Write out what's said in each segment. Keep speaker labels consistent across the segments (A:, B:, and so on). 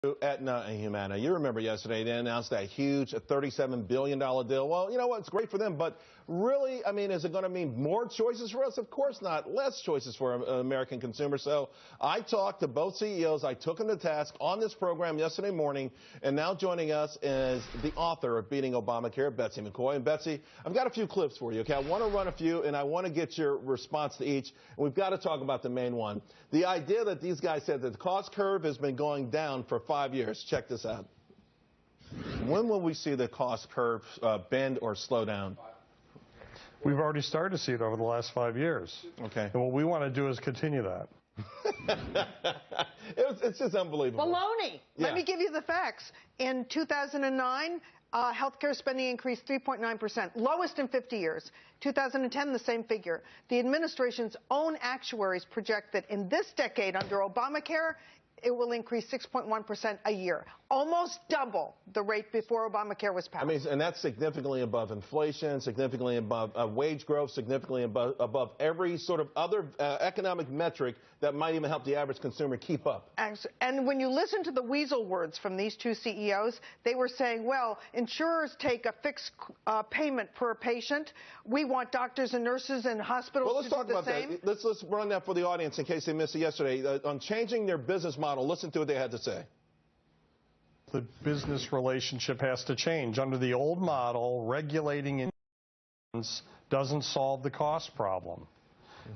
A: Aetna and Humana. You remember yesterday they announced that huge $37 billion deal. Well, you know what? It's great for them, but really, I mean, is it going to mean more choices for us? Of course not. Less choices for American consumers. So I talked to both CEOs. I took them to task on this program yesterday morning, and now joining us is the author of Beating Obamacare, Betsy McCaughey. And Betsy, I've got a few clips for you, okay? I want to run a few, and I want to get your response to each. And we've got to talk about the main one. The idea that these guys said that the cost curve has been going down for 5 years. Check this out. When will we see the cost curve bend or slow down?
B: We've already started to see it over the last 5 years.
A: Okay.
B: And what we want to do is continue that.
A: It's just unbelievable.
C: Baloney.
A: Yeah.
C: Let me give you the facts. In 2009, healthcare spending increased 3.9%, lowest in 50 years. 2010, the same figure. The administration's own actuaries project that in this decade, under Obamacare, it will increase 6.1% a year, almost double the rate before Obamacare was passed.
A: I mean, and that's significantly above inflation, significantly above wage growth, significantly above every sort of other economic metric that might even help the average consumer keep up.
C: And when you listen to the weasel words from these two CEOs, they were saying, well, insurers take a fixed payment per patient. We want doctors and nurses and hospitals to do the same.
A: Let's run that for the audience in case they missed it yesterday. On changing their business model, listen to what they had to say.
B: The business relationship has to change. Under the old model, regulating insurance doesn't solve the cost problem.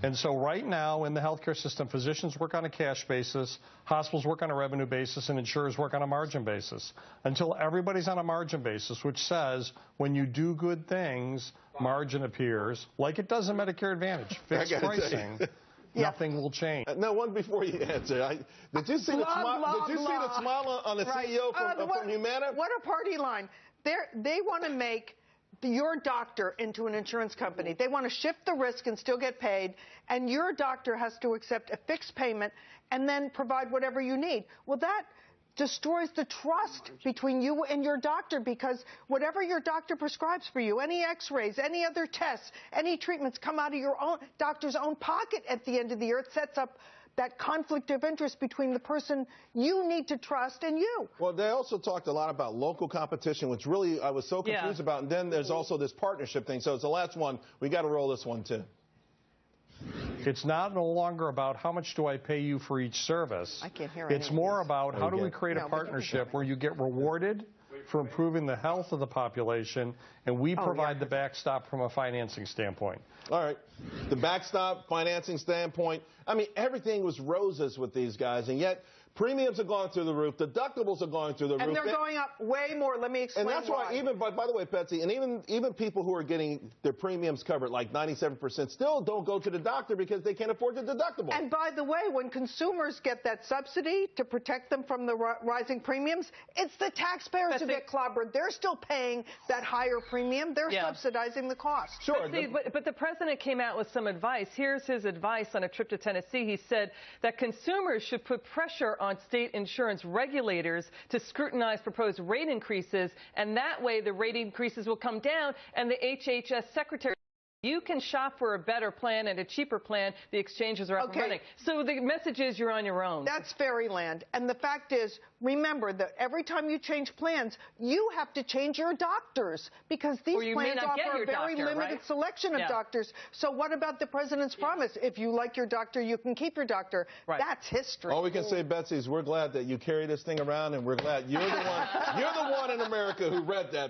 B: And so right now in the healthcare system, physicians work on a cash basis, hospitals work on a revenue basis, and insurers work on a margin basis. Until everybody's on a margin basis, which says when you do good things, margin appears, like it does in Medicare Advantage, fixed pricing. Nothing will change.
A: No, one before you answer. Did you see the smile on the CEO from Humana?
C: What a party line. They want to make your doctor into an insurance company. They want to shift the risk and still get paid, and your doctor has to accept a fixed payment and then provide whatever you need. Well, that destroys the trust between you and your doctor, because whatever your doctor prescribes for you, any x-rays, any other tests, any treatments come out of your own doctor's own pocket at the end of the year. It sets up that conflict of interest between the person you need to trust and you.
A: Well, they also talked a lot about local competition, which really I was so confused about. And then there's also this partnership thing. So it's the last one. We got to roll this one, too.
B: It's no longer about how much do I pay you for each service.
C: I can't hear
B: It's more about how do we create a partnership where you get rewarded for improving the health of the population, and we provide the backstop from a financing standpoint.
A: All right. The backstop, financing standpoint. I mean, everything was roses with these guys, and yet premiums are going through the roof. Deductibles are going through the roof.
C: And they're going up way more. Let me explain
A: And that's why, even, by the way, Betsy, and even people who are getting their premiums covered, like 97%, still don't go to the doctor because they can't afford the deductible.
C: And by the way, when consumers get that subsidy to protect them from the rising premiums, it's the taxpayers who get clobbered. They're still paying that higher premium. They're subsidizing the cost.
D: Sure. But the president came out with some advice. Here's his advice on a trip to Tennessee. He said that consumers should put pressure on state insurance regulators to scrutinize proposed rate increases, and that way the rate increases will come down, and the HHS secretary, you can shop for a better plan and a cheaper plan. The exchanges are up and running. So the message is you're on your own.
C: That's fairyland. And the fact is, remember that every time you change plans, you have to change your doctors, because these plans offer a very limited selection of doctors. So what about the president's promise? If you like your doctor, you can keep your doctor. That's history.
A: All we can say, Betsy, is we're glad that you carry this thing around, and we're glad you're the one in America who read that.